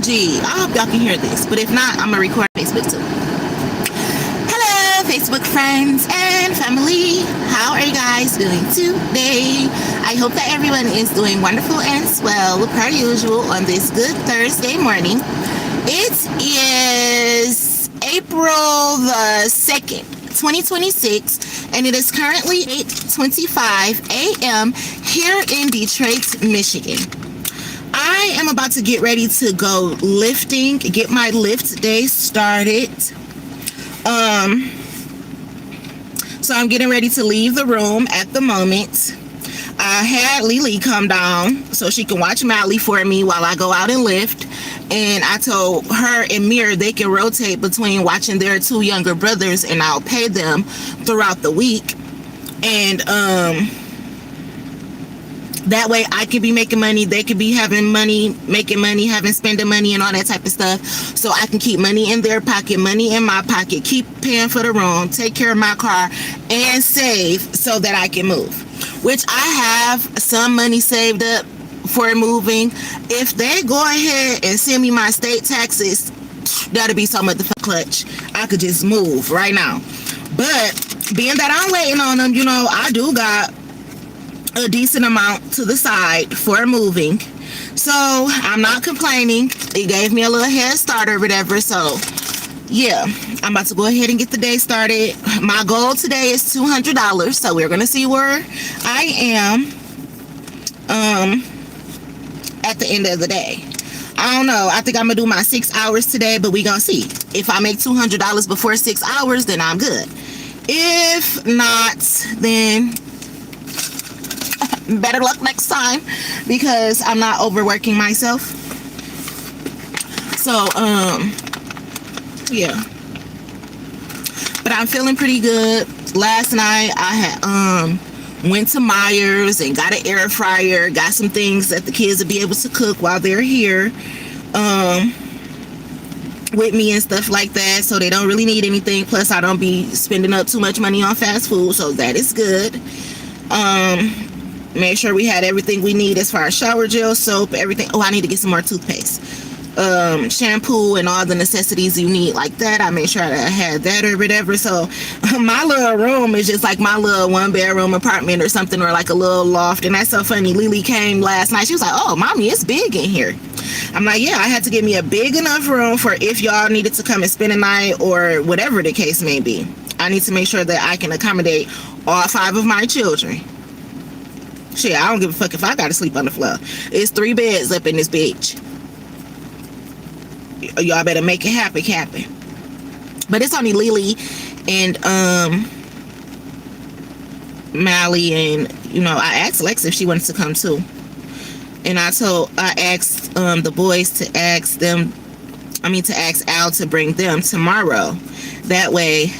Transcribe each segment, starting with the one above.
OMG. I hope y'all can hear this. But if not, I'm going to record Facebook too. Hello, Facebook friends and family. How are you guys doing today? I hope that everyone is doing wonderful and swell per usual on this good Thursday morning. It is April the 2nd, 2026, and it is currently 8:25 a.m. here in Detroit, Michigan. I am about to get ready to go lifting, get my lift day started. So I'm getting ready to leave the room at the moment. I had Lily come down so she can watch Mally for me while I go out and lift. And I told her and Mir they can rotate between watching their two younger brothers, and I'll pay them throughout the week. And that way I could be making money, they could be having money, making money, spending money and all that type of stuff. So I can keep money in their pocket, money in my pocket, keep paying for the room, take care of my car, and save so that I can move. Which I have some money saved up for moving. If they go ahead and send me my state taxes, that'll be so motherfucking clutch. I could just move right now. But being that I'm waiting on them, you know, I do got a decent amount to the side for moving. So I'm not complaining. It gave me a little head start or whatever. So yeah, I'm about to go ahead and get the day started. My goal today is $200. So we're going to see where I am at the end of the day. I don't know. I think I'm going to do my 6 hours today, but we going to see. If I make $200 before 6 hours, then I'm good. If not, then better luck next time, because I'm not overworking myself. So yeah, but I'm feeling pretty good. Last night I had went to Myers and got an air fryer, got some things that the kids will be able to cook while they're here with me and stuff like that, so they don't really need anything. Plus I don't be spending up too much money on fast food, so that is good. Make sure we had everything we need as far as shower gel, soap, everything. Oh, I need to get some more toothpaste, shampoo, and all the necessities you need like that. I made sure that I had that or whatever. So my little room is just like my little 1-bedroom apartment or something, or like a little loft. And that's so funny. Lily came last night. She was like, "Oh, mommy, it's big in here." I'm like, yeah, I had to get me a big enough room for if y'all needed to come and spend a night or whatever the case may be. I need to make sure that I can accommodate all 5 of my children. Shit, I don't give a fuck if I gotta sleep on the floor. It's 3 beds up in this bitch. Y'all better make it happen. But it's only Lily and Mally, and you know, I asked Lex if she wanted to come too. And I asked the boys to ask Al to bring them tomorrow. That way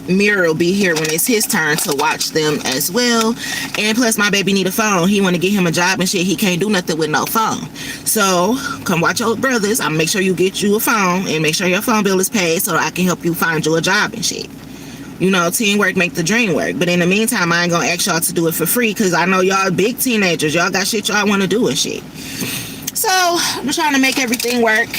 Mir will be here when it's his turn to watch them as well. And plus my baby need a phone. He want to get him a job and shit. He can't do nothing with no phone. So come watch your brothers. I'll make sure you get you a phone and make sure your phone bill is paid so I can help you find you a job and shit. You know, teamwork make the dream work. But in the meantime, I ain't gonna ask y'all to do it for free, because I know y'all big teenagers. Y'all got shit y'all want to do and shit. So I'm trying to make everything work.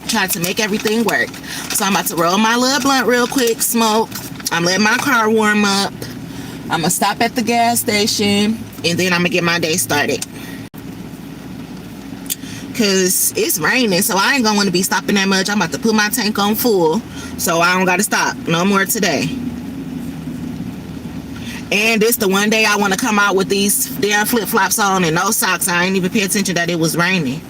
So I'm about to roll my little blunt real quick, smoke. I'm letting my car warm up. I'm gonna stop at the gas station, and then I'm gonna get my day started, because it's raining, so I ain't gonna want to be stopping that much. I'm about to put my tank on full so I don't gotta stop no more today. And it's the one day I want to come out with these damn flip-flops on and no socks. I ain't even pay attention that it was raining.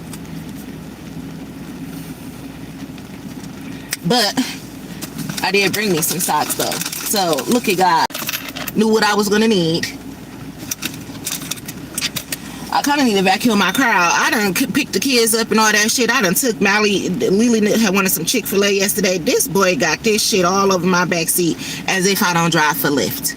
But I did bring me some socks though. So look at God. Knew what I was gonna need. I kind of need to vacuum my car out. I done picked the kids up and all that shit. I done took Mally. Lily had wanted some Chick-fil-A yesterday. This boy got this shit all over my back seat as if I don't drive for Lyft.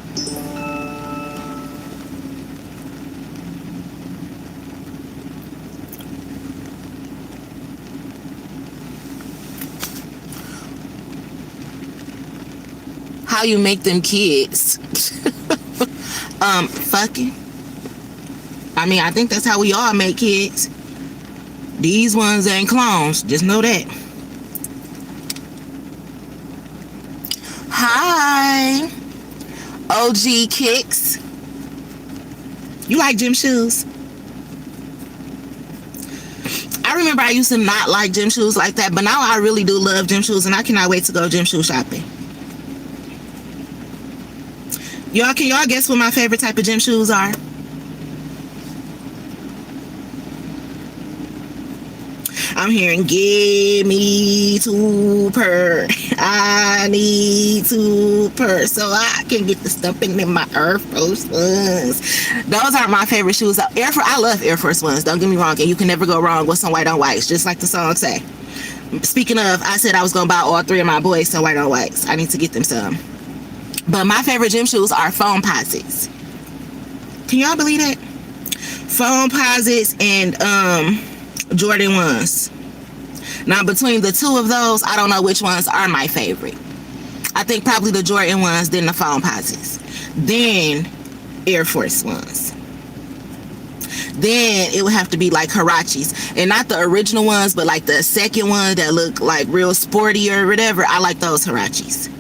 How you make them kids? Fucking. I mean, I think that's how we all make kids. These ones ain't clones. Just know that. Hi. OG Kicks. You like gym shoes? I remember I used to not like gym shoes like that, but now I really do love gym shoes, and I cannot wait to go gym shoe shopping. Can y'all guess what my favorite type of gym shoes are? I'm hearing, give me 2 per. I need 2 per, so I can get the stumping in my Air Force Ones. Those are my favorite shoes. I love Air Force Ones. Don't get me wrong, and you can never go wrong with some white on whites, just like the song say. Speaking of, I said I was gonna buy all 3 of my boys some white on whites. I need to get them some. But my favorite gym shoes are foam posits. Can y'all believe that? Foam posits and Jordan 1s. Now, between the 2 of those, I don't know which ones are my favorite. I think probably the Jordan 1s, then the foam posits, then Air Force Ones. Then it would have to be like Hirachis, and not the original ones, but like the second one that look like real sporty or whatever. I like those Hirachis.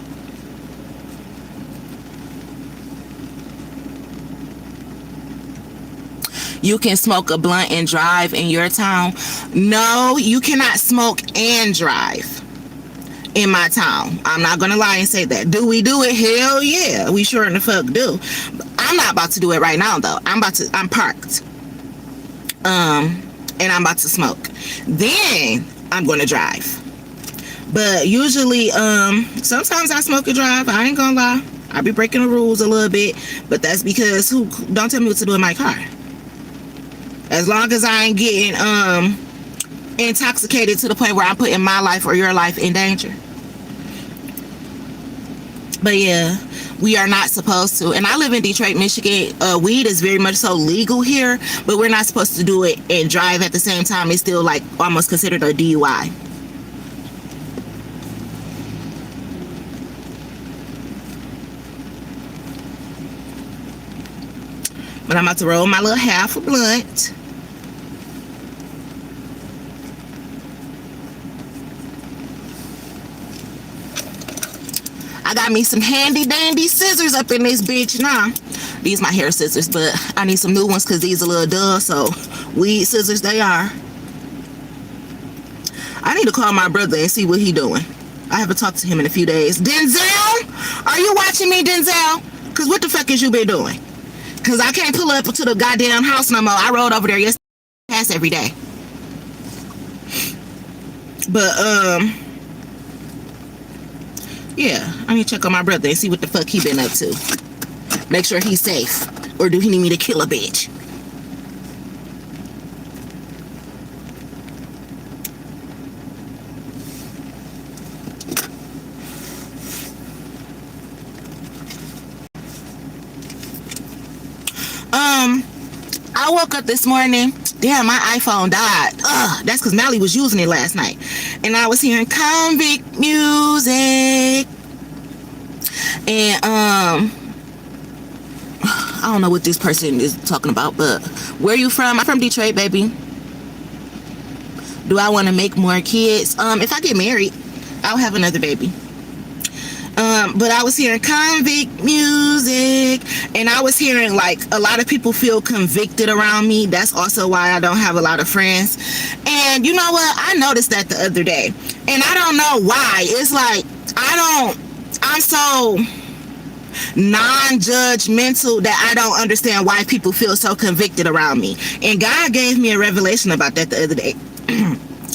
You can smoke a blunt and drive in your town. No, you cannot smoke and drive in my town. I'm not gonna lie and say that. Do we do it? Hell yeah, we sure in the fuck do. I'm not about to do it right now though. I'm parked. And I'm about to smoke. Then I'm gonna drive. But usually, sometimes I smoke and drive. I ain't gonna lie. I be breaking the rules a little bit, but that's because don't tell me what to do in my car. As long as I ain't getting intoxicated to the point where I'm putting my life or your life in danger. But yeah, we are not supposed to. And I live in Detroit, Michigan. Weed is very much so legal here, but we're not supposed to do it and drive at the same time. It's still like almost considered a DUI. But I'm about to roll my little half a blunt. I got me some handy dandy scissors up in this bitch now. These my hair scissors, but I need some new ones because these a little dull, so weed scissors they are. I need to call my brother and see what he doing. I haven't talked to him in a few days. Denzel? Are you watching me, Denzel? Because what the fuck has you been doing? Because I can't pull up to the goddamn house no more. I rode over there yesterday. Pass every day. But, yeah, I need to check on my brother and see what the fuck he been up to. Make sure he's safe. Or do he need me to kill a bitch? I woke up this morning. Damn, my iPhone died. Ugh, that's because Mally was using it last night. And I was hearing convict music. And, I don't know what this person is talking about, but where you from? I'm from Detroit, baby. Do I want to make more kids? If I get married, I'll have another baby. But I was hearing convict music, and I was hearing like a lot of people feel convicted around me. That's also why I don't have a lot of friends. And you know what? I noticed that the other day, and I don't know why. It's like I'm so non-judgmental that I don't understand why people feel so convicted around me. And God gave me a revelation about that the other day.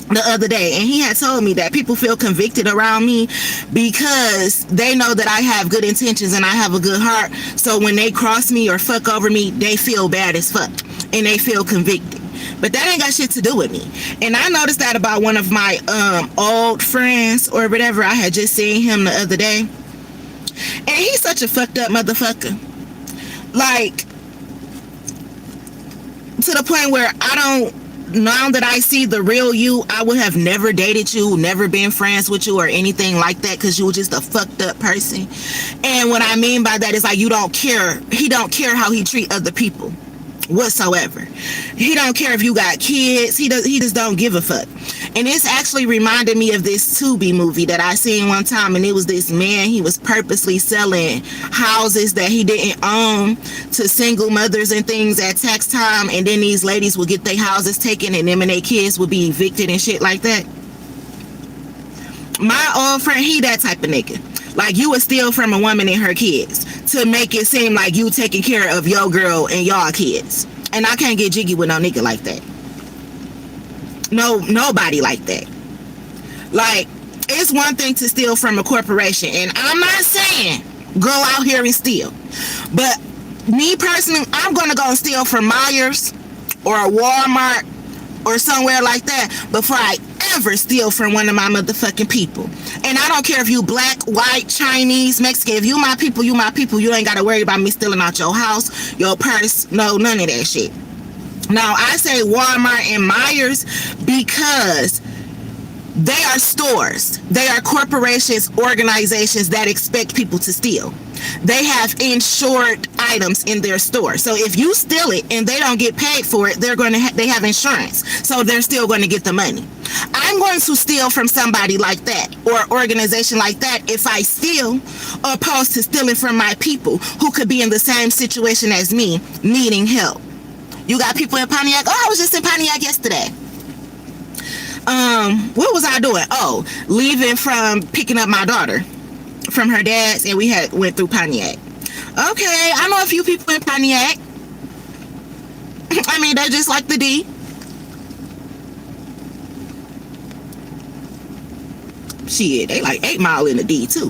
And he had told me that people feel convicted around me because they know that I have good intentions and I have a good heart. So when they cross me or fuck over me, they feel bad as fuck and they feel convicted. But that ain't got shit to do with me. And I noticed that about one of my old friends or whatever. I had just seen him the other day, and he's such a fucked up motherfucker. Like, to the point where now that I see the real you, I would have never dated you, never been friends with you or anything like that, because you were just a fucked up person. And what I mean by that is like, you don't care. He don't care how he treat other people. whatsoever. He don't care if you got kids. He just don't give a fuck. And this actually reminded me of this Tubi movie that I seen one time, and it was this man, he was purposely selling houses that he didn't own to single mothers and things at tax time, and then these ladies would get their houses taken and them and their kids would be evicted and shit like that. My old friend, he that type of nigga. Like, you would steal from a woman and her kids to make it seem like you taking care of your girl and y'all kids. And I can't get jiggy with no nigga like that. No, nobody like that. Like, it's one thing to steal from a corporation, and I'm not saying go out here and steal. But me personally, I'm gonna go and steal from Myers or a Walmart or somewhere like that before I ever steal from one of my motherfucking people. And I don't care if you black, white, Chinese, Mexican. If you my people, you my people. You ain't gotta worry about me stealing out your house, your purse, no, none of that shit. Now, I say Walmart and Myers because they are stores. They are corporations, organizations that expect people to steal. They have insured items in their store. So if you steal it and they don't get paid for it, they have insurance. So they're still going to get the money. I'm going to steal from somebody like that or organization like that if I steal, opposed to stealing from my people who could be in the same situation as me, needing help. You got people in Pontiac. Oh, I was just in Pontiac yesterday. What was I doing? Oh, leaving from picking up my daughter from her dad's, and we went through Pontiac. Okay, I know a few people in Pontiac. I mean, they're just like the D. Shit, they like 8 Mile in the D too.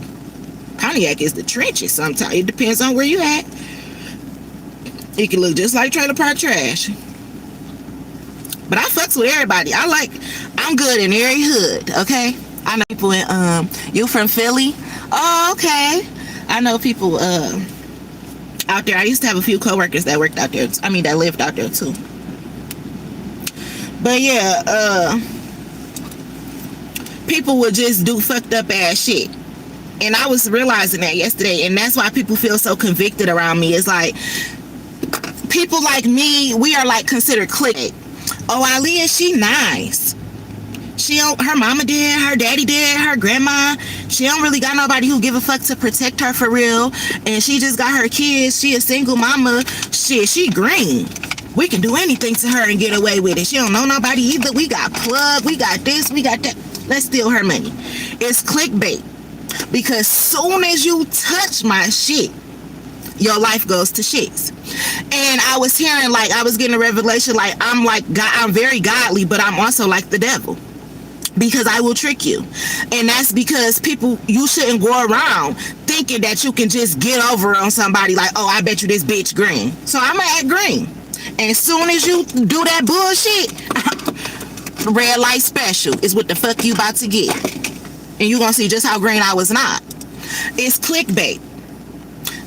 Pontiac is the trenches sometimes. It depends on where you at. It can look just like trailer park trash. But I fucks with everybody. I'm good in every hood, okay? I know people in, you from Philly? Oh, okay. I know people, out there. I used to have a few coworkers that worked out there. I mean, that lived out there too. But yeah, people would just do fucked up ass shit. And I was realizing that yesterday, and that's why people feel so convicted around me. It's like, people like me, we are like considered clique. Oh, Isleah, she nice. Her mama did, her daddy did, her grandma. She don't really got nobody who give a fuck to protect her for real. And she just got her kids. She a single mama. Shit, she green. We can do anything to her and get away with it. She don't know nobody either. We got plug, we got this, we got that. Let's steal her money. It's clickbait. Because soon as you touch my shit, your life goes to shits. And I was hearing, like, I was getting a revelation, like, I'm very godly, but I'm also like the devil. Because I will trick you. And that's because you shouldn't go around thinking that you can just get over on somebody like, oh, I bet you this bitch green. So I'm gonna act green. And as soon as you do that bullshit, red light special is what the fuck you about to get. And you gonna see just how green I was not. It's clickbait.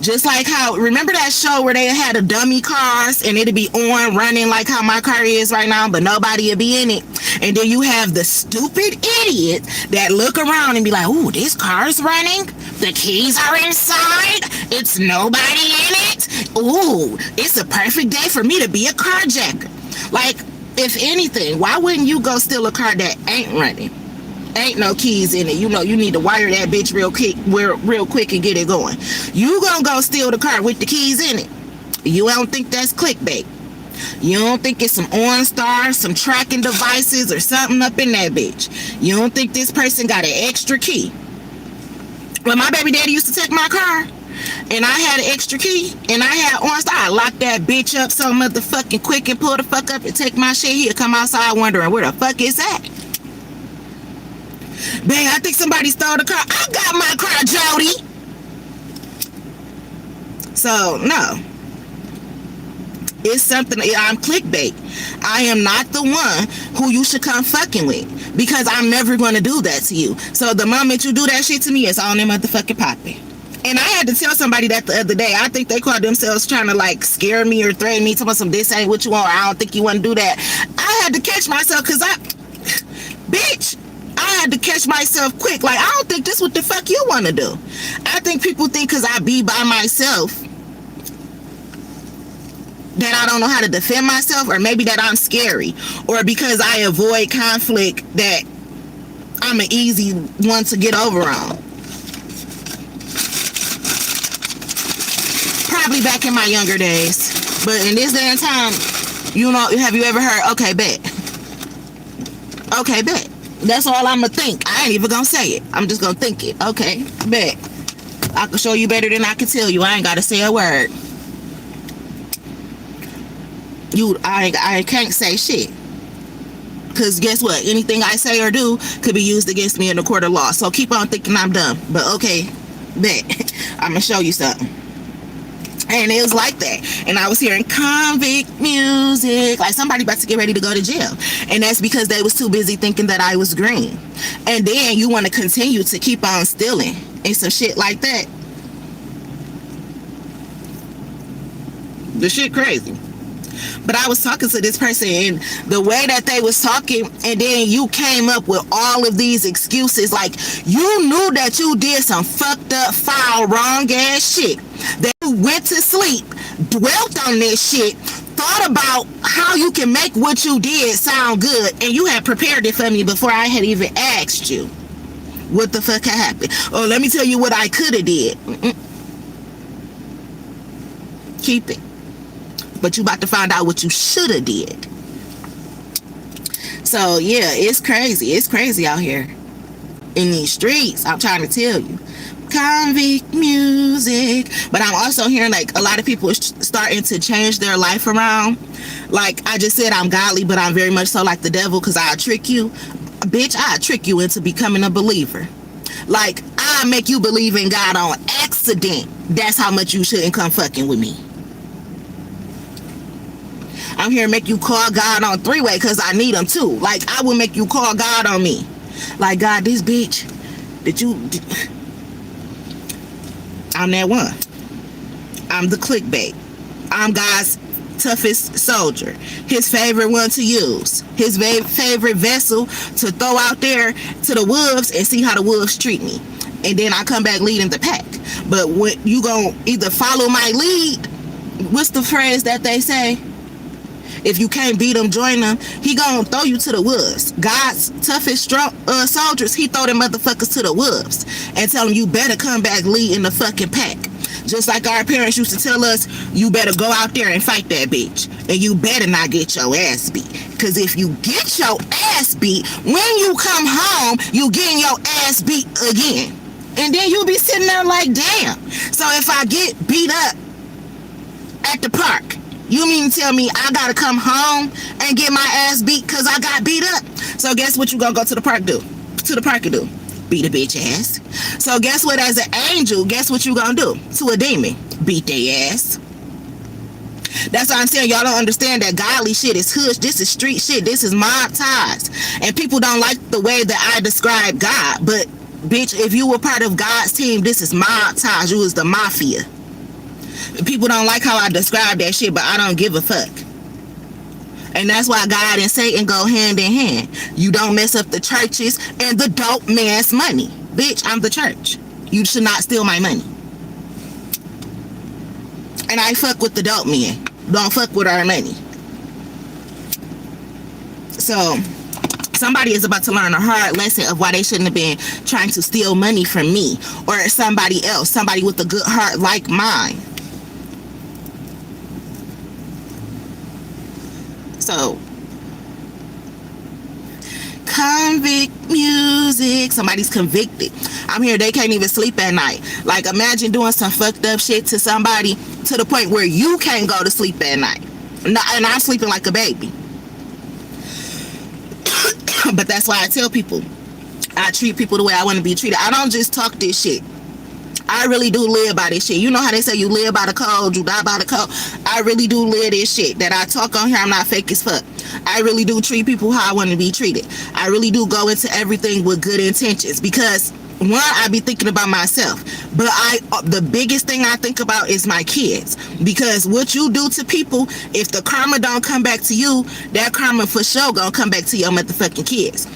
Just like how, remember that show where they had a dummy cars and it'd be on running like how my car is right now, but nobody would be in it. And then you have the stupid idiot that look around and be like, ooh, this car's running. The keys are inside. It's nobody in it. Ooh, it's a perfect day for me to be a carjacker. Like, if anything, why wouldn't you go steal a car that ain't running? Ain't no keys in it. You know, you need to wire that bitch real quick and get it going. You gonna go steal the car with the keys in it. You don't think that's clickbait. You don't think it's some OnStar, some tracking devices or something up in that bitch. You don't think this person got an extra key. When my baby daddy used to take my car and I had an extra key and I had OnStar, I locked that bitch up so motherfucking quick and pull the fuck up and take my shit. He'll come outside wondering where the fuck is that. Bang, I think somebody stole the car. I got my car, Jody. So, no. It's something, I'm clickbait. I am not the one who you should come fucking with. Because I'm never going to do that to you. So the moment you do that shit to me, it's on them motherfucking popping. And I had to tell somebody that the other day. I think they called themselves trying to like scare me or threaten me. Talking some this ain't what you want. Or I don't think you want to do that. I had to catch myself because bitch. I had to catch myself quick. Like, I don't think this what the fuck you want to do. I think people think because I be by myself that I don't know how to defend myself, or maybe that I'm scary, or because I avoid conflict that I'm an easy one to get over on. Probably back in my younger days, but in this day and time, you know, have you ever heard, okay, bet. Okay, bet. That's all I'm gonna think. I ain't even gonna say it. I'm just gonna think it. Okay, bet. I can show you better than I can tell you. I ain't gotta say a word. I can't say shit. Because guess what? Anything I say or do could be used against me in the court of law. So keep on thinking I'm dumb. But okay, bet. I'm going to show you something. And it was like that. And I was hearing convict music. Like somebody about to get ready to go to jail. And that's because they was too busy thinking that I was green. And then you want to continue to keep on stealing and some shit like that. The shit crazy. But I was talking to this person, and the way that they was talking, and then you came up with all of these excuses, like you knew that you did some fucked up, foul, wrong ass shit, that you went to sleep, dwelt on this shit, thought about how you can make what you did sound good, and you had prepared it for me before I had even asked you what the fuck had happened. Oh, let me tell you what I could have did. Keep it. But you about to find out what you should have did. So yeah, it's crazy. It's crazy out here in these streets. I'm trying to tell you. Convict music. But I'm also hearing like a lot of people are starting to change their life around. Like I just said, I'm godly, but I'm very much so like the devil, because I'll trick you. Bitch, I'll trick you into becoming a believer. Like I'll make you believe in God on accident. That's how much you shouldn't come fucking with me. I'm here to make you call God on three-way because I need him too. Like, I will make you call God on me. Like, God, this bitch, I'm that one. I'm the clickbait. I'm God's toughest soldier. His favorite one to use. His favorite vessel to throw out there to the wolves and see how the wolves treat me. And then I come back leading the pack. But when you gonna either follow my lead, what's the phrase that they say? If you can't beat him, join him. He gonna throw you to the wolves. God's toughest soldiers, he throw them motherfuckers to the wolves and tell them you better come back leading the fucking pack. Just like our parents used to tell us, you better go out there and fight that bitch. And you better not get your ass beat. Because if you get your ass beat, when you come home, you getting your ass beat again. And then you'll be sitting there like, damn. So if I get beat up at the park, you mean to tell me I gotta come home and get my ass beat because I got beat up? So guess what you gonna go to the park do? To the park and do? Beat a bitch ass. So guess what, as an angel, guess what you gonna do? To a demon? Beat their ass. That's what I'm saying. Y'all don't understand that godly shit is hush. This is street shit. This is mob ties. And people don't like the way that I describe God. But bitch, if you were part of God's team, this is mob ties. You was the mafia. People don't like how I describe that shit, but I don't give a fuck. And that's why God and Satan go hand in hand. You don't mess up the churches and the dope man's money. Bitch, I'm the church. You should not steal my money. And I fuck with the dope man. Don't fuck with our money. So somebody is about to learn a hard lesson of why they shouldn't have been trying to steal money from me or somebody else, somebody with a good heart like mine. So, convict music. Somebody's convicted. I'm here, they can't even sleep at night. Like, imagine doing some fucked up shit to somebody to the point where you can't go to sleep at night. And I'm sleeping like a baby. But that's why I tell people, I treat people the way I want to be treated. I don't just talk this shit. I really do live by this shit. You know how they say you live by the code, you die by the code? I really do live this shit. That I talk on here, I'm not fake as fuck. I really do treat people how I want to be treated. I really do go into everything with good intentions. Because, one, I be thinking about myself. But the biggest thing I think about is my kids. Because what you do to people, if the karma don't come back to you, that karma for sure gonna come back to your motherfucking kids.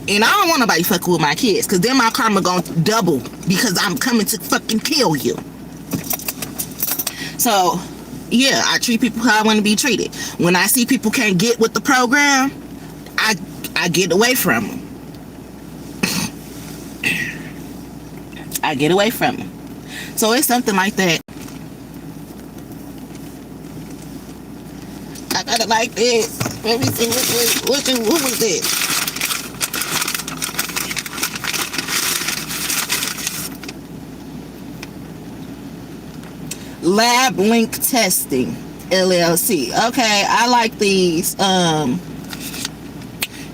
And I don't want nobody fucking with my kids, because then my karma gonna double, because I'm coming to fucking kill you. So, Yeah, I treat people how I want to be treated. When I see people can't get with the program, I get away from them. I get away from them. So it's something like that. I got it like this. Let me see what was this? Lab Link Testing LLC. Okay, I like these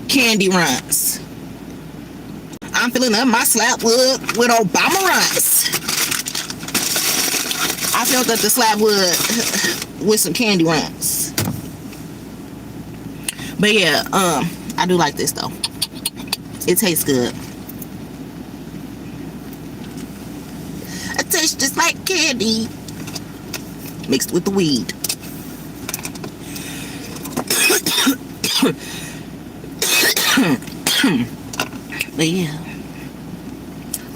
candy runs. I'm filling up my slab wood with Obama runs. I filled up the slab wood with some candy runs. But yeah, I do like this though. It tastes good. It tastes just like candy mixed with the weed. But yeah.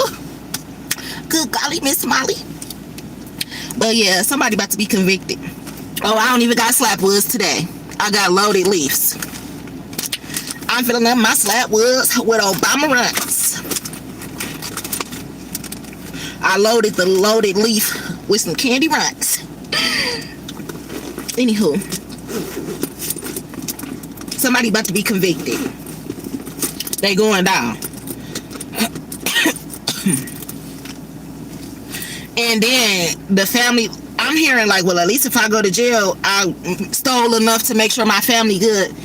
Ooh, good golly, Miss Molly. But yeah, somebody about to be convicted. Oh, I don't even got slap woods today. I got loaded leaves. I'm filling up my slap woods with Obama runs. I loaded the loaded leaf with some candy runs. Anywho, somebody about to be convicted. They going down. And then the family, I'm hearing like, well, at least if I go to jail, I stole enough to make sure my family good.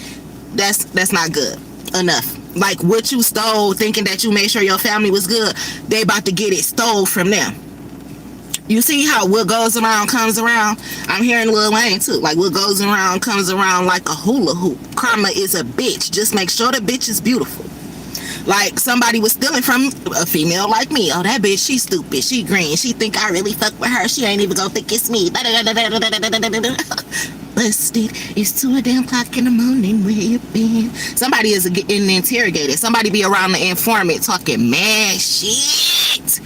That's not good enough. Like what you stole, thinking that you made sure your family was good, they about to get it stole from them. You see how what goes around comes around? I'm hearing Lil Wayne too. Like what goes around comes around like a hula hoop. Karma is a bitch. Just make sure the bitch is beautiful. Like somebody was stealing from a female like me. Oh, that bitch, she stupid. She green. She think I really fuck with her. She ain't even gonna think it's me. Busted. It's 2 damn o'clock in the morning. Where you been? Somebody is getting interrogated. Somebody be around the informant talking mad shit.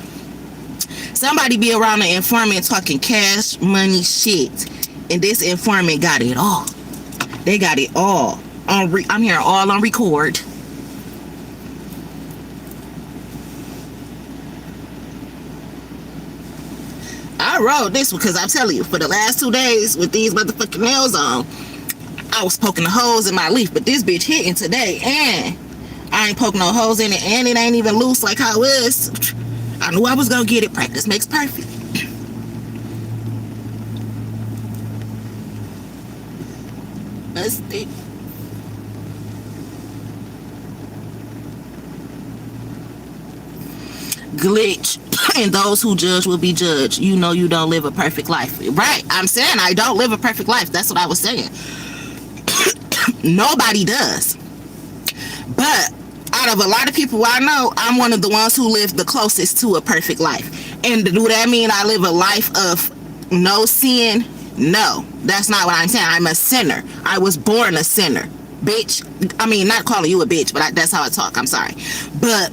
Somebody be around the informant talking cash money shit. And this informant got it all. They got it all. I'm hearing all on record. I wrote this because I'm telling you, for the last 2 days with these motherfucking nails on, I was poking the holes in my leaf, but this bitch hitting today, and I ain't poking no holes in it, and it ain't even loose like how it was. I knew I was gonna get it. Practice makes perfect. Busted. Glitch. And those who judge will be judged. You know you don't live a perfect life. Right. I'm saying I don't live a perfect life. That's what I was saying. Nobody does. But out of a lot of people I know, I'm one of the ones who live the closest to a perfect life. And do that mean I live a life of no sin? No. That's not what I'm saying. I'm a sinner. I was born a sinner. Bitch. I mean, not calling you a bitch, but that's how I talk. I'm sorry. But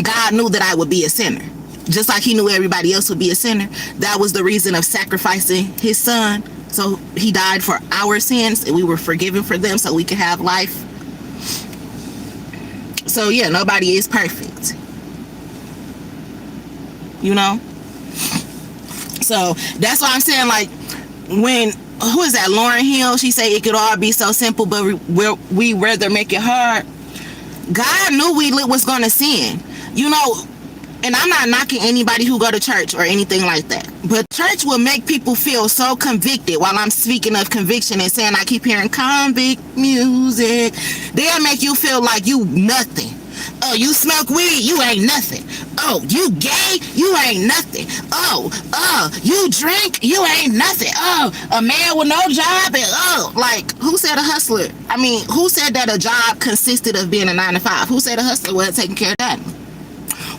God knew that I would be a sinner. Just like he knew everybody else would be a sinner. That was the reason of sacrificing his son. So he died for our sins and we were forgiven for them so we could have life. So yeah, nobody is perfect. You know? So that's why I'm saying, like, when, who is that, Lauryn Hill, she say it could all be so simple, but we rather make it hard. God knew we was gonna sin. You know, and I'm not knocking anybody who go to church or anything like that, but church will make people feel so convicted. While I'm speaking of conviction and saying I keep hearing convict music, they'll make you feel like you nothing. Oh, you smoke weed, you ain't nothing. Oh, you gay, you ain't nothing. Oh, you drink, you ain't nothing. Oh, a man with no job, and like, who said a hustler? I mean, who said that a job consisted of being a 9 to 5? Who said a hustler wasn't taking care of that?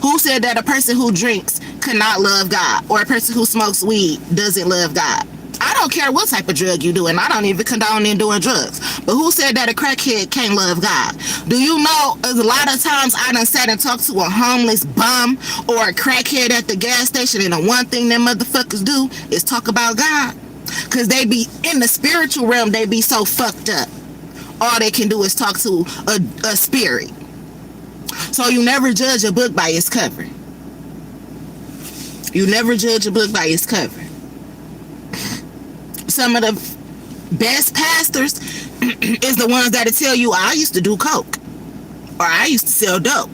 Who said that a person who drinks could not love God, or a person who smokes weed doesn't love God? I don't care what type of drug you do, and I don't even condone in doing drugs. But who said that a crackhead can't love God? Do you know a lot of times I done sat and talked to a homeless bum or a crackhead at the gas station, and the one thing them motherfuckers do is talk about God? Because they be in the spiritual realm, they be so fucked up. All they can do is talk to a spirit. So you never judge a book by its cover. You never judge a book by its cover. Some of the best pastors is the ones that'll tell you, I used to do coke, or I used to sell dope,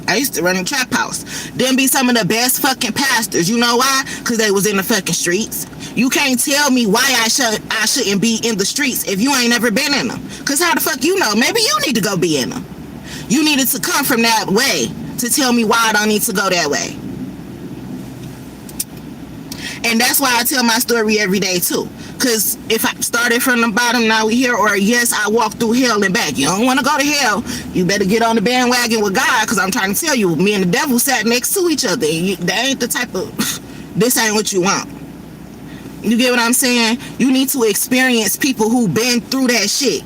I used to run a trap house. Them be some of the best fucking pastors. You know why? Because they was in the fucking streets. You can't tell me why I shouldn't be in the streets if you ain't never been in them. Because how the fuck you know? Maybe you need to go be in them. You needed to come from that way to tell me why I don't need to go that way. And that's why I tell my story every day too. Because if I started from the bottom, now we here, or yes, I walked through hell and back. You don't want to go to hell, you better get on the bandwagon with God, because I'm trying to tell you, me and the devil sat next to each other. That ain't the type of, this ain't what you want. You get what I'm saying? You need to experience people who been through that shit.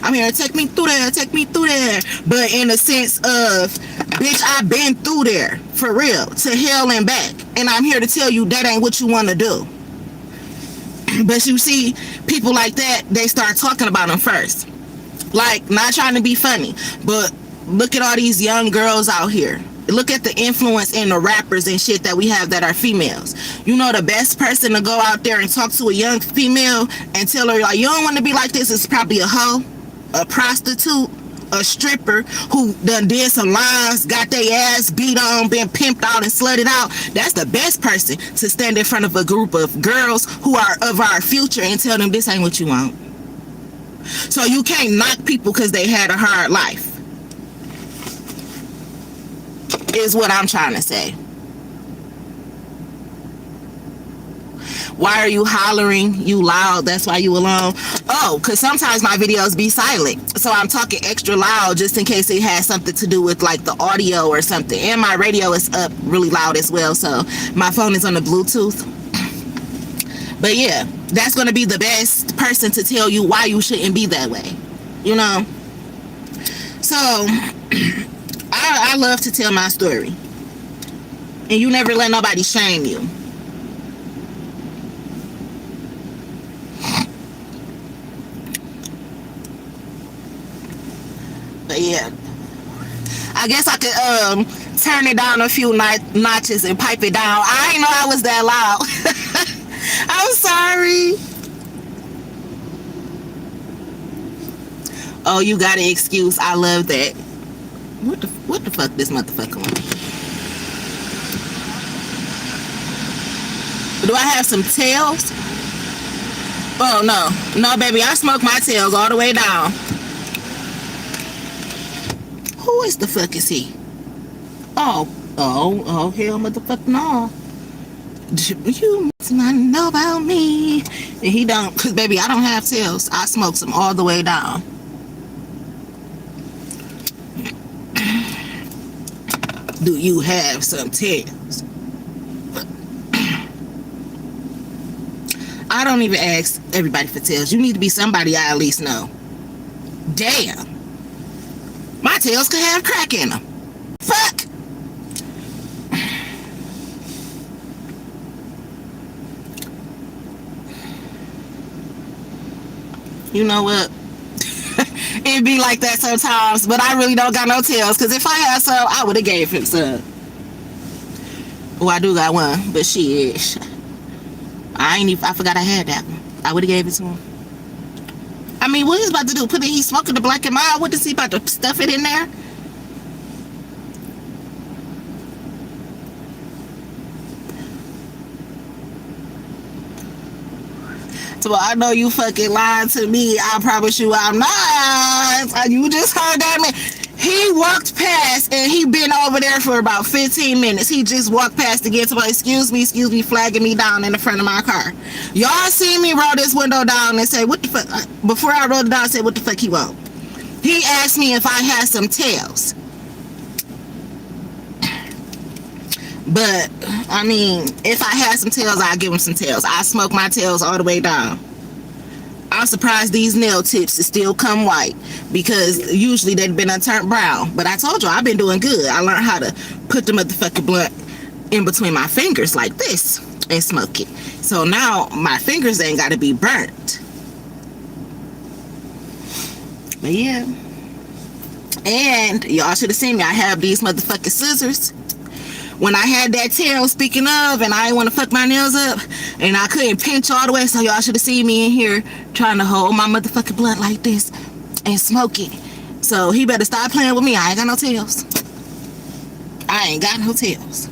I'm here, take me through there, take me through there. But in a sense of, bitch, I've been through there, for real, to hell and back. And I'm here to tell you that ain't what you want to do. But you see, people like that, they start talking about them first. Like, not trying to be funny, but look at all these young girls out here. Look at the influence in the rappers and shit that we have that are females. You know, the best person to go out there and talk to a young female and tell her, like, you don't want to be like this, is probably a hoe, a prostitute, a stripper who done did some lines, got their ass beat on, been pimped out and slutted out. That's the best person to stand in front of a group of girls who are of our future and tell them this ain't what you want. So you can't knock people because they had a hard life, is what I'm trying to say. Why are you hollering? You loud, that's why you alone. Oh, because sometimes my videos be silent, so I'm talking extra loud just in case it has something to do with like the audio or something. And my radio is up really loud as well, so my phone is on the Bluetooth. But yeah, that's going to be the best person to tell you why you shouldn't be that way, you know. So I love to tell my story, and you never let nobody shame you. But yeah, I guess I could turn it down a few notches and pipe it down. I didn't know I was that loud. I'm sorry. Oh, you got an excuse. I love that. What the fuck this motherfucker want? Do I have some tails? Oh no, baby, I smoke my tails all the way down. Who is the fuck is he? Oh, hell motherfucker no. You must not know about me. And he don't, cause baby, I don't have tails. I smoke them all the way down. Do you have some tails? I don't even ask everybody for tails. You need to be somebody I at least know. Damn. My tails could have crack in them. Fuck. You know what? It be like that sometimes, but I really don't got no tails, because if I had some, I would have gave him some. Oh, I do got one, but shit, I forgot I had that one. I would have gave it to him. I mean, what he's about to do? He's smoking the black and mild. What is he about to stuff it in there? So I know you fucking lied to me. I promise you I'm not. You just heard that man. He walked past and he been over there for about 15 minutes. He just walked past to get to my excuse me, flagging me down in the front of my car. Y'all see me roll this window down and say, what the fuck? Before I rolled it down, I said, what the fuck he want? He asked me if I had some tails. But, I mean, if I had some tails, I'd give him some tails. I smoke my tails all the way down. I'm surprised these nail tips still come white, because usually they've been turned brown. But I told you, I've been doing good. I learned how to put the motherfucking blunt in between my fingers like this. and smoke it. So now my fingers ain't got to be burnt. But yeah. And y'all should have seen me. I have these motherfucking scissors. When I had that tail, speaking of, and I didn't want to fuck my nails up, and I couldn't pinch all the way, so y'all should have seen me in here trying to hold my motherfucking blood like this and smoke it. So he better stop playing with me. I ain't got no tails. I ain't got no tails.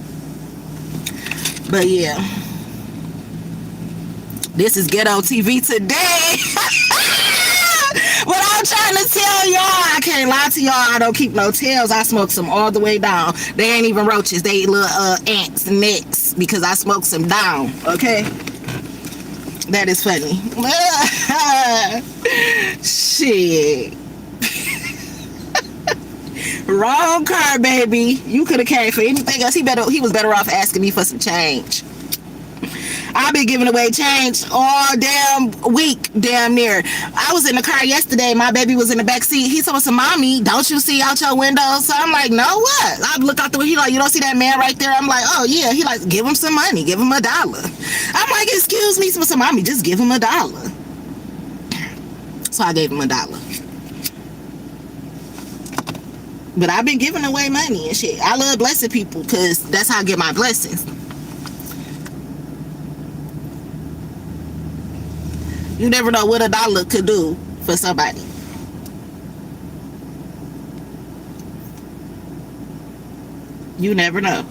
But yeah. This is Ghetto TV today. But I'm trying to tell y'all, I can't lie to y'all, I don't keep no tails. I smoke some all the way down. They ain't even roaches. They little ants, necks, because I smoke some down, okay? That is funny. Shit. Wrong car, baby. You could have came for anything else. He was better off asking me for some change. I've been giving away change all damn week, damn near. I was in the car yesterday. My baby was in the back seat. He told me, "Mommy, don't you see out your window?" So I'm like, "No, what?" I look out the window. He like, "You don't see that man right there?" I'm like, "Oh yeah." He like, "Give him some money. Give him $1." I'm like, "Excuse me." So "Mommy, just give him $1." So I gave him $1. But I've been giving away money and shit. I love blessing people because that's how I get my blessings. You never know what $1 could do for somebody. You never know.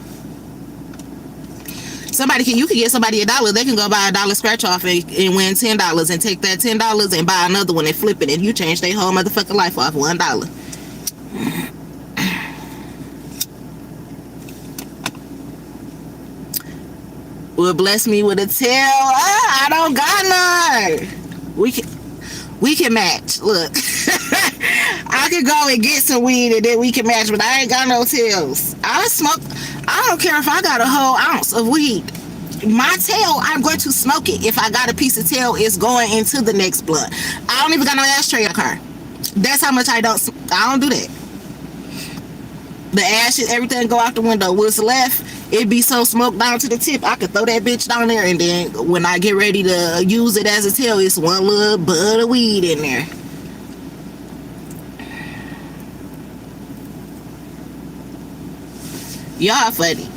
You can get somebody $1. They can go buy $1 scratch off and win $10 and take that $10 and buy another one and flip it, and you change their whole motherfucking life off $1. Will bless me with a tail. I don't got none. We can match. Look. I could go and get some weed and then we can match, but I ain't got no tails. I don't care if I got a whole ounce of weed. My tail, I'm going to smoke it. If I got a piece of tail, it's going into the next blunt. I don't even got no ashtray in the car. That's how much I don't do that. The ashes, everything go out the window. What's left, it be so smoked down to the tip, I could throw that bitch down there, and then when I get ready to use it as a tail, it's one little bud of weed in there. Y'all funny.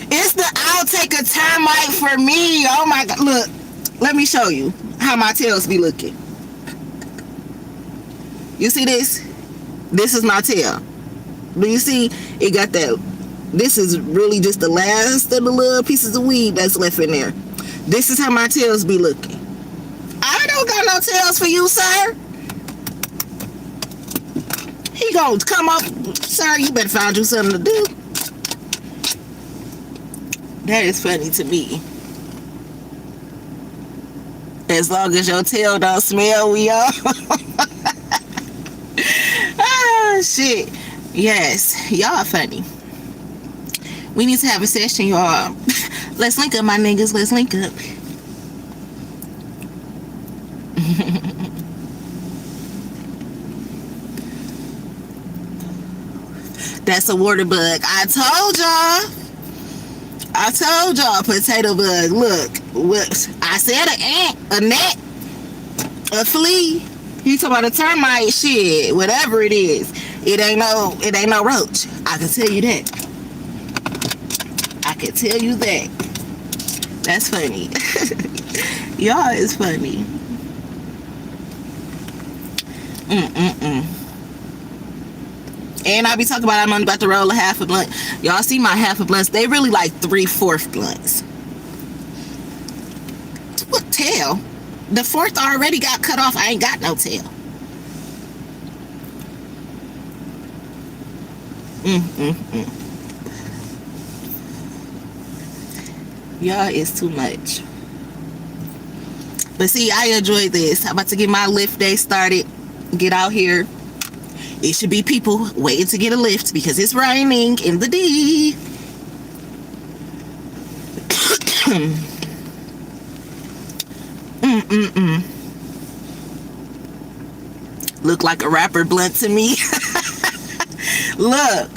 It's the I'll take a termite for me. Oh my God. Look, let me show you how my tails be looking. You see this? This is my tail. Do you see? It got that. This is really just the last of the little pieces of weed that's left in there. This is how my tails be looking. I don't got no tails for you, sir. He gonna come up, sir, you better find you something to do. That is funny to me. As long as your tail don't smell, we all. Ah, shit. Yes, y'all funny. We need to have a session, y'all. Let's link up, my niggas. Let's link up. That's a water bug. I told y'all, potato bug. Look, what I said, an ant, a gnat, a flea. You talking about a termite? Shit, whatever it is, it ain't no roach. I can tell you that. I can tell you that. That's funny. Y'all is funny. And I be talking about I'm only about to roll a half a blunt. Y'all see my half a blunts? They really like 3/4 blunts. What tail? The fourth already got cut off. I ain't got no tail. Y'all is too much. But see, I enjoy this. I'm about to get my lift day started. Get out here. It should be people waiting to get a lift because it's raining in the D. Look like a rapper blunt to me. Look,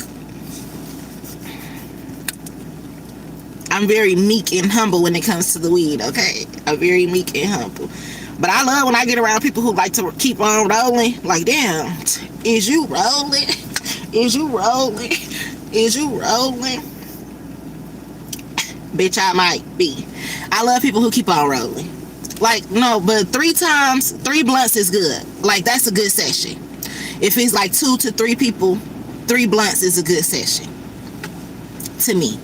I'm very meek and humble when it comes to the weed, okay? I'm very meek and humble. But I love when I get around people who like to keep on rolling. Like, damn, is you rolling? Is you rolling? Is you rolling? Bitch, I might be. I love people who keep on rolling. Like, no, but 3 blunts is good. Like, that's a good session. If it's like 2 to 3 people, 3 blunts is a good session. To me.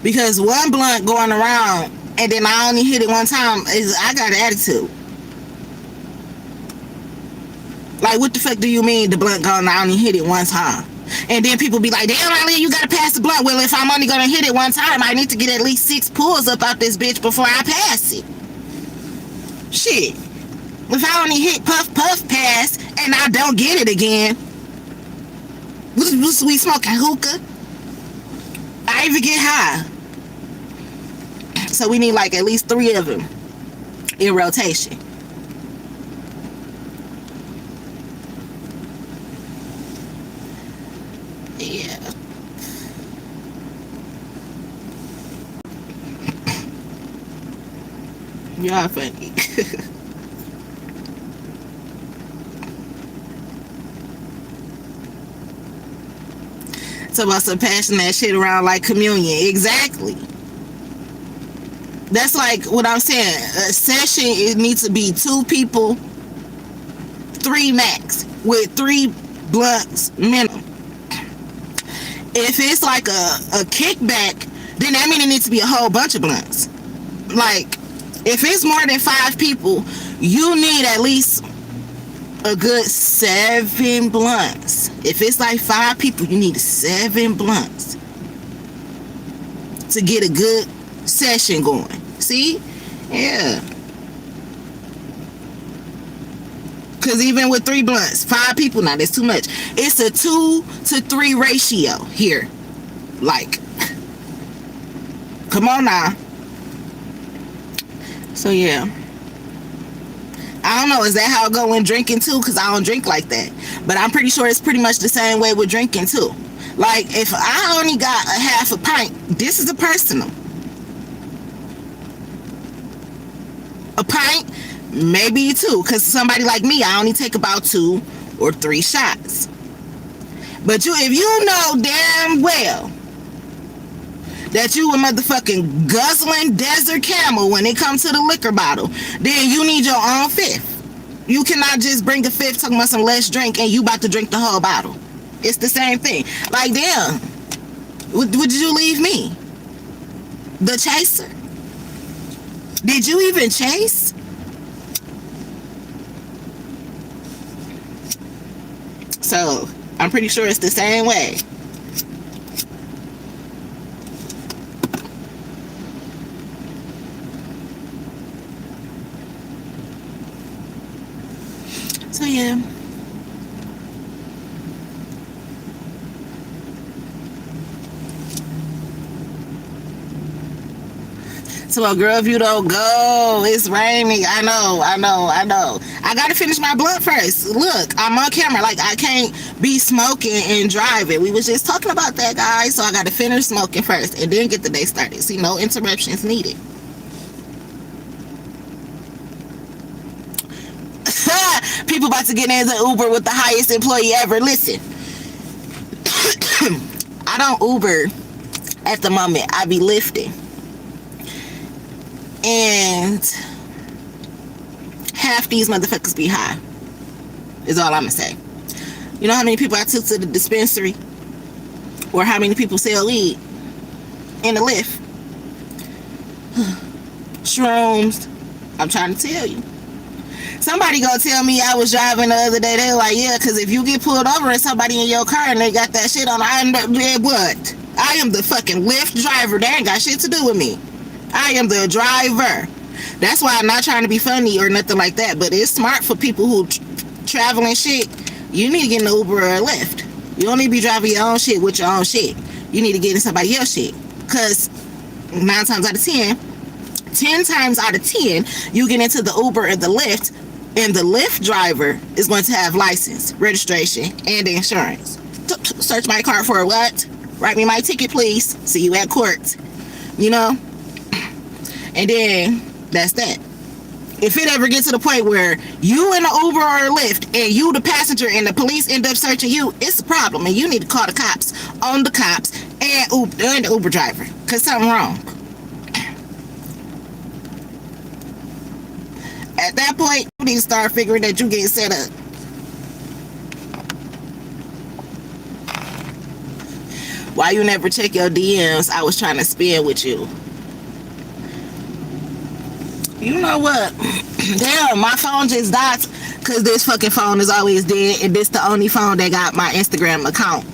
Because 1 blunt going around and then I only hit it 1 time, I got an attitude. Like, what the fuck do you mean the blunt gone, I only hit it 1 time? And then people be like, damn, Isleah, you gotta pass the blunt. Well, if I'm only gonna hit it 1 time, I need to get at least 6 pulls up out this bitch before I pass it. Shit. If I only hit puff, puff, pass, and I don't get it again, we smoking hookah? I even get high. So we need like at least 3 of them in rotation. Yeah. Y'all funny. Talk about some passing that shit around like communion. Exactly. That's like what I'm saying. A session, it needs to be 2 people, 3 max, with 3 blunts minimum. If it's like a kickback, then that means it needs to be a whole bunch of blunts. Like, if it's more than 5 people, you need at least a good 7 blunts. If it's like 5 people, you need 7 blunts to get a good session going. See? Yeah. Because even with 3 blunts, 5 people, now that's too much. It's a 2 to 3 ratio here. Like, come on now. So yeah, I don't know, is that how it go when drinking too? Because I don't drink like that, but I'm pretty sure it's pretty much the same way with drinking too. Like, if I only got a half a pint, this is a personal. A pint, maybe 2, because somebody like me, I only take about 2 or 3 shots. But if you know damn well that you a motherfucking guzzling desert camel when it comes to the liquor bottle, then you need your own 5th. You cannot just bring a 5th talking about some less drink and you about to drink the whole bottle. It's the same thing. Like, damn, would you leave me? The chaser? Did you even chase? So, I'm pretty sure it's the same way. So yeah. So, well, girl, if you don't go, it's raining. I know. I gotta finish my blunt first. Look, I'm on camera. Like, I can't be smoking and driving. We was just talking about that, guys. So I gotta finish smoking first and then get the day started. See, no interruptions needed. People about to get in the Uber with the highest employee ever. Listen, I don't Uber at the moment. I be lifting. And half these motherfuckers be high, is all I'm gonna say. You know how many people I took to the dispensary? Or how many people sell weed in the lift? Shrooms. I'm trying to tell you. Somebody gonna tell me I was driving the other day. They were like, yeah, because if you get pulled over and somebody in your car and they got that shit on, what? I am the fucking Lyft driver. That ain't got shit to do with me. I am the driver. That's why I'm not trying to be funny or nothing like that, but it's smart for people who travel and shit. You need to get an Uber or a Lyft. You don't need to be driving your own shit with your own shit. You need to get in somebody else's shit. Because 9 times out of 10, 10 times out of 10, you get into the Uber or the Lyft, and the Lyft driver is going to have license, registration, and insurance. Search my car for what? Write me my ticket, please. See you at court. You know? And then that's that. If it ever gets to the point where you in an Uber or a Lyft and you the passenger and the police end up searching you, it's a problem, and you need to call the cops on the cops and the Uber driver, because something wrong. At that point, you need to start figuring that you get set up. Why you never check your DMs? I was trying to spin with you. You know what? Damn, my phone just died because this fucking phone is always dead, and this the only phone that got my Instagram account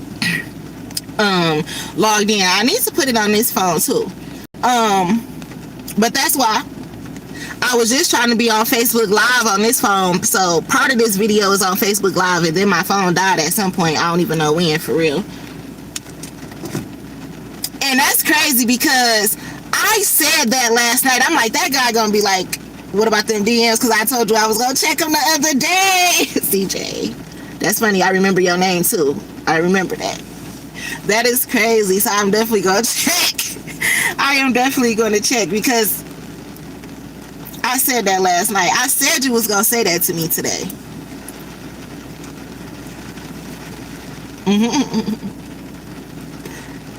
logged in. I need to put it on this phone too. But that's why I was just trying to be on Facebook Live on this phone. So part of this video is on Facebook Live, and then my phone died at some point. I don't even know when, for real. And that's crazy because I said that last night. I'm like, that guy gonna be like, what about them DMs? Because I told you I was gonna check them the other day. CJ, that's funny. I remember your name too. I remember that. That is crazy. So I'm definitely gonna check. I am definitely gonna check because I said that last night. I said you was gonna say that to me today.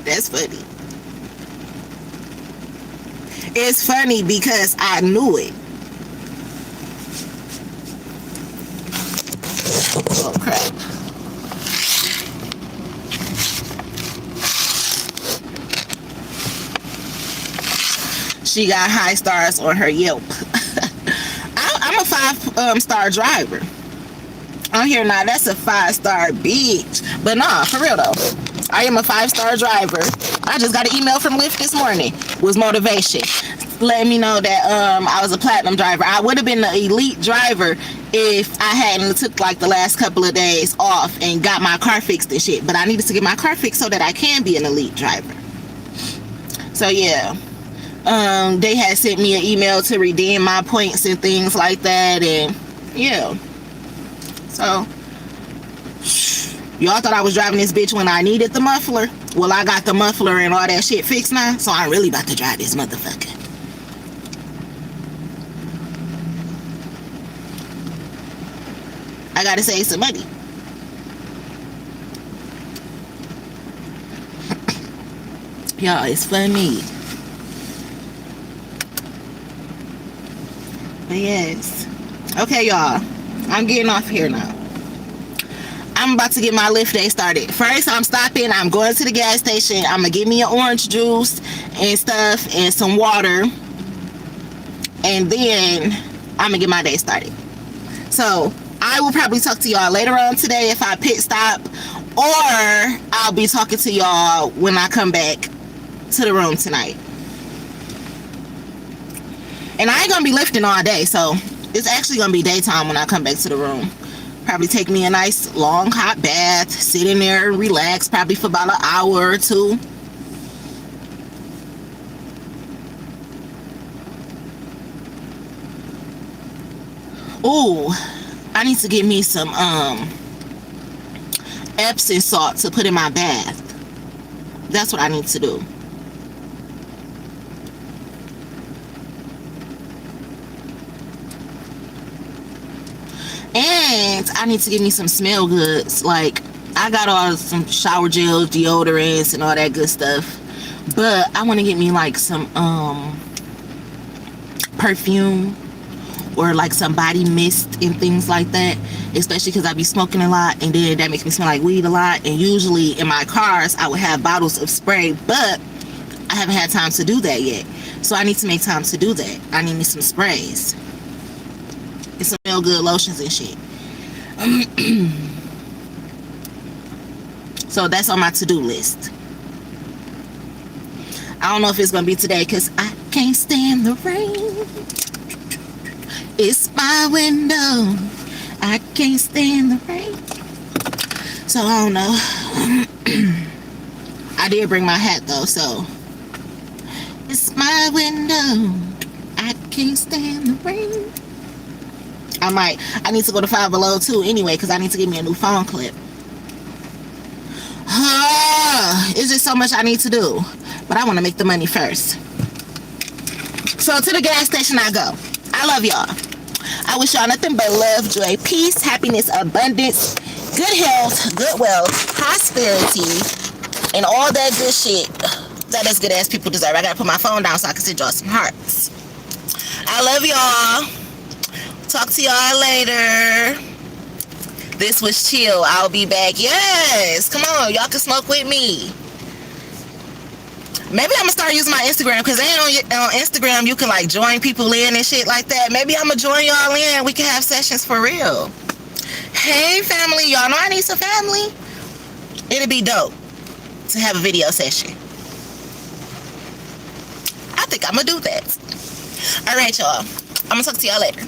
That's funny. It's funny because I knew it. Oh crap. She got high stars on her Yelp. I'm a 5-star driver. I'm here now. That's a 5-star bitch. But nah, for real though. I am a 5-star driver. I just got an email from Lyft this morning. Was motivation. Letting me know that I was a platinum driver. I would have been the elite driver if I hadn't took like the last couple of days off and got my car fixed and shit. But I needed to get my car fixed so that I can be an elite driver. So yeah. They had sent me an email to redeem my points and things like that, and yeah. So y'all thought I was driving this bitch when I needed the muffler? Well, I got the muffler and all that shit fixed now, so I'm really about to drive this motherfucker. I gotta save some money. Y'all, it's funny. But yes. Okay, y'all. I'm getting off here now. I'm about to get my Lyft day started. First, I'm stopping. I'm going to the gas station. I'm going to get me an orange juice and stuff and some water. And then I'm going to get my day started. So, I will probably talk to y'all later on today if I pit stop. Or, I'll be talking to y'all when I come back to the room tonight. And I ain't going to be lifting all day. So, it's actually going to be daytime when I come back to the room. Probably take me a nice long hot bath, sit in there and relax, probably for about an hour or two. Ooh, I need to get me some Epsom salt to put in my bath. That's what I need to do. And I need to get me some smell goods. Like, I got some shower gels, deodorants, and all that good stuff. But I want to get me like some perfume or like some body mist and things like that. Especially because I be smoking a lot, and then that makes me smell like weed a lot. And usually in my cars, I would have bottles of spray, but I haven't had time to do that yet. So I need to make time to do that. I need me some sprays. And some smell good lotions and shit. So that's on my to-do list. I don't know if it's gonna be today because I can't stand the rain. It's my window. I can't stand the rain. So I don't know. I did bring my hat though, so it's my window. I can't stand the rain. I need to go to Five Below too anyway, because I need to get me a new phone clip. It's just so much I need to do. But I want to make the money first. So to the gas station I go. I love y'all. I wish y'all nothing but love, joy, peace, happiness, abundance, good health, good wealth, prosperity, and all that good shit that us good ass people deserve. I gotta put my phone down so I can send y'all some hearts. I love y'all. Talk to y'all later. This was Chill. I'll be back. Yes, come on, y'all can smoke with me. Maybe I'm gonna start using my Instagram, because on Instagram you can like join people in and shit like that. Maybe I'm gonna join y'all in. We can have sessions for real. Hey family, y'all know I need some family. It'd be dope to have a video session. I think I'm gonna do that. All right, y'all. I'm gonna talk to y'all later.